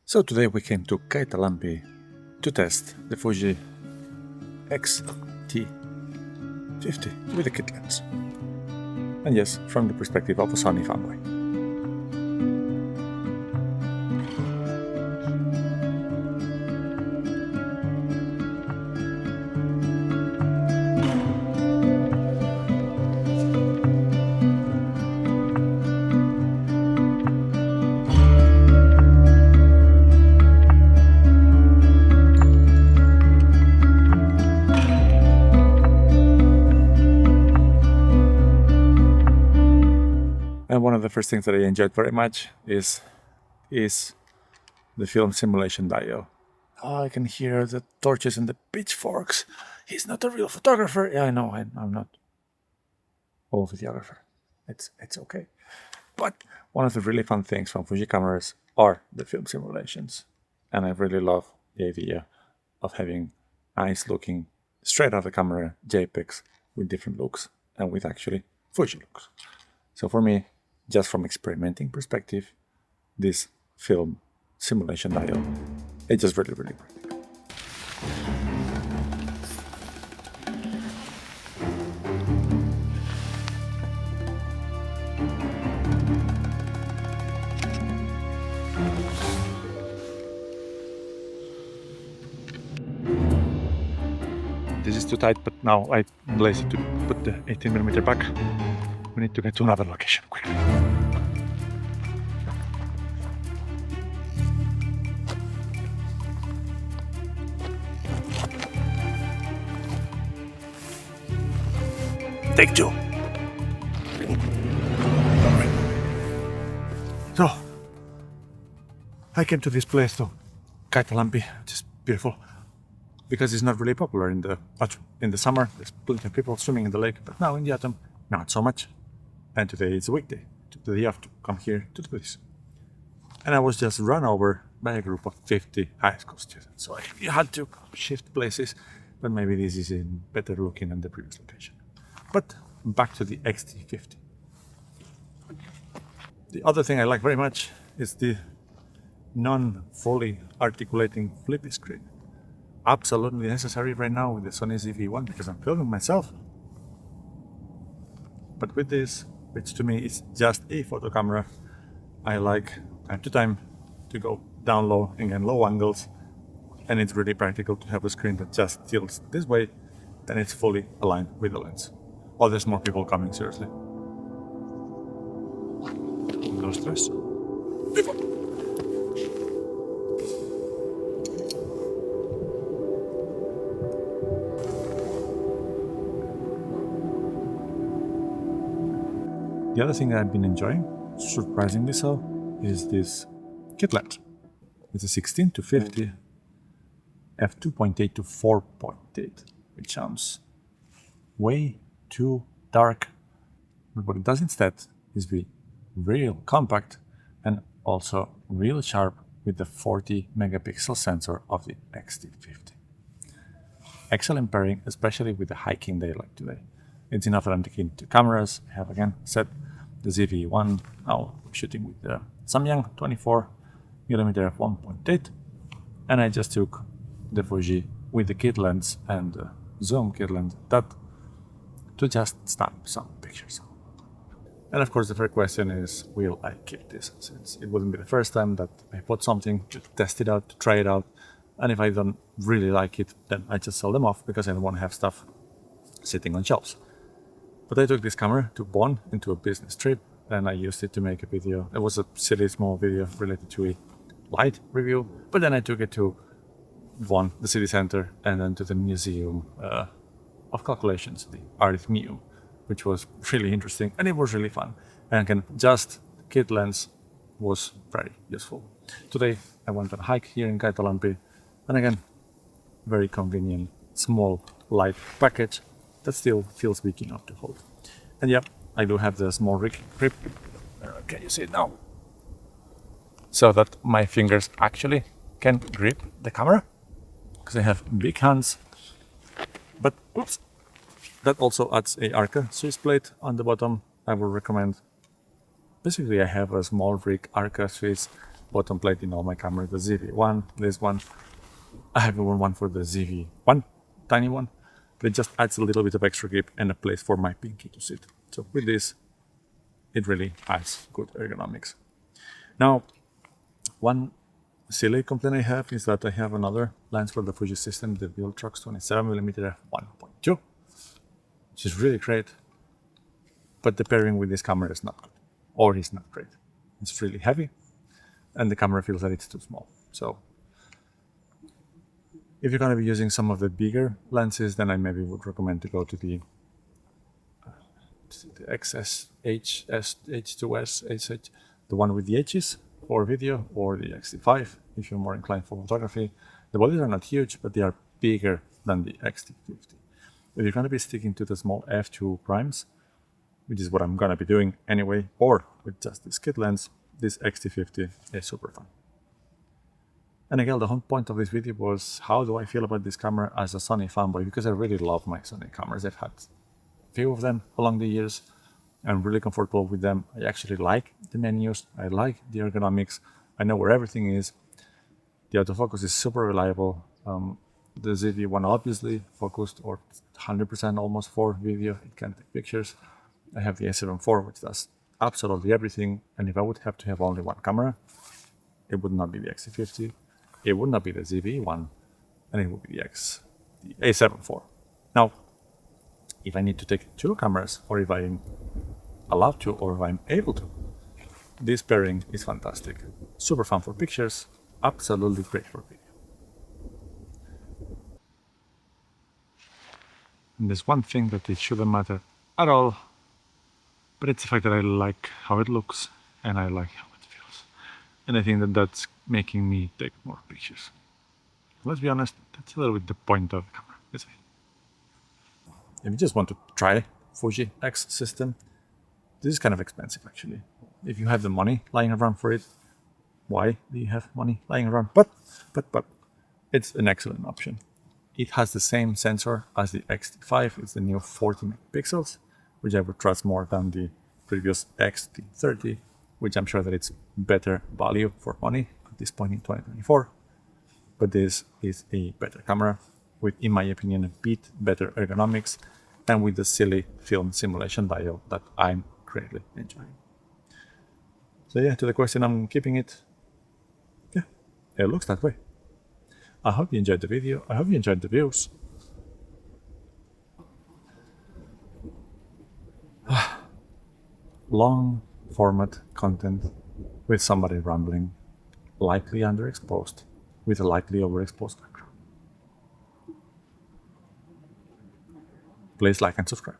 So today we came to Kaitalampi to test the Fuji X-T50 with a kit lens. And yes, from the perspective of a Sony fanboy. And one of the first things that I enjoyed very much is the film simulation dial. Oh, I can hear the torches and the pitchforks. He's not a real photographer. Yeah, I know. I'm not a videographer. It's okay. But one of the really fun things from Fuji cameras are the film simulations. And I really love the idea of having nice looking, straight out of the camera JPEGs with different looks and with actually Fuji looks. So for me, just from experimenting perspective, this film simulation dial, it's just really practical. This is too tight, but now I'm lazy to put the 18mm back. We need to get to another location quickly. Take two. So, I came to this place, to Kaitalampi, which is beautiful, because it's not really popular in the summer. There's plenty of people swimming in the lake, but now in the autumn, not so much. And today is a weekday, took the day off to come here to do this. And I was just run over by a group of 50 high school students. So I had to shift places, but maybe this is in better looking than the previous location. But back to the X-T50. The other thing I like very much is the non-fully articulating flippy screen. Absolutely necessary right now with the Sony ZV-1 because I'm filming myself. But with this, which to me is just a photo camera, I like time to time to go down low and get low angles, and it's really practical to have a screen that just tilts this way, then it's fully aligned with the lens. Oh, there's more people coming, seriously. No stress. The other thing I've been enjoying, surprisingly so, is this kit lens. It's a 16-50 f2.8 to 4.8, which sounds way too dark. But what it does instead is be real compact and also real sharp with the 40 megapixel sensor of the X-T50. Excellent pairing, especially with the hiking day like today. It's enough that I'm taking two cameras. I have again set the ZV-1, now shooting with the Samyang 24mm f1.8, and I just took the Fuji with the kit lens and the zoom kit lens that to just snap some pictures. And of course the first question is, will I keep this? Since it wouldn't be the first time that I bought something to test it out, to try it out, and if I don't really like it, then I just sell them off because I don't want to have stuff sitting on shelves. But I took this camera to Bonn into a business trip, and I used it to make a video. It was a silly small video related to a light review, but then I took it to Bonn, the city center, and then to the Museum of Calculations, the Arithmeum, which was really interesting, and it was really fun. And again, just kit lens was very useful. Today I went on a hike here in Kaitalampi, and again, very convenient, small, light package that still feels big enough to hold. And yeah, I do have the small grip. Can you see it now? So that my fingers actually can grip the camera, because I have big hands. But oops, that also adds a Arca Swiss plate on the bottom. I would recommend. Basically, I have a small rig Arca Swiss bottom plate in all my cameras, the ZV-1, this one. I have one for the ZV-1, tiny one, but it just adds a little bit of extra grip and a place for my pinky to sit. So with this, it really has good ergonomics. Now, one silly complaint I have is that I have another lens for the Fuji system, the Viltrox 27mm f1.2, which is really great, but the pairing with this camera is not good, or is not great. It's really heavy, and the camera feels that it's too small. So if you're going to be using some of the bigger lenses, then I maybe would recommend to go to the XS, H2S, HH, the one with the H's for video, or the X-T5 if you're more inclined for photography. The bodies are not huge, but they are bigger than the X-T50. If you're going to be sticking to the small f2 primes, which is what I'm going to be doing anyway, or with just this kit lens, this X-T50 is super fun. And again, the whole point of this video was how do I feel about this camera as a Sony fanboy, because I really love my Sony cameras. I've had a few of them along the years. I'm really comfortable with them. I actually like the menus. I like the ergonomics. I know where everything is. The autofocus is super reliable. The ZV-1 obviously focused, or 100% almost for video. It can take pictures. I have the A7 IV, which does absolutely everything. And if I would have to have only one camera, it would not be the X-T50. It would not be the ZV-1, and it would be the A7 IV. Now, if I need to take two cameras, or if I'm allowed to, or if I'm able to, this pairing is fantastic. Super fun for pictures, absolutely great for video. And there's one thing that it shouldn't matter at all, but it's the fact that I like how it looks, and I like how it feels. And I think that that's making me take more pictures. Let's be honest, that's a little bit the point of the camera, isn't it? If you just want to try Fuji X system, this is kind of expensive actually. If you have the money lying around for it, why do you have money lying around? But it's an excellent option. It has the same sensor as the X-T5. It's the new 40 megapixels, which I would trust more than the previous X-T30, which I'm sure that it's better value for money at this point in 2024. But this is a better camera with, in my opinion, a bit better ergonomics, and with the silly film simulation dial that I'm greatly enjoying. So yeah, to the question, I'm keeping it. Yeah, it looks that way. I hope you enjoyed the video. I hope you enjoyed the views. Long format content with somebody rambling, likely underexposed, with a likely overexposed background. Please like and subscribe.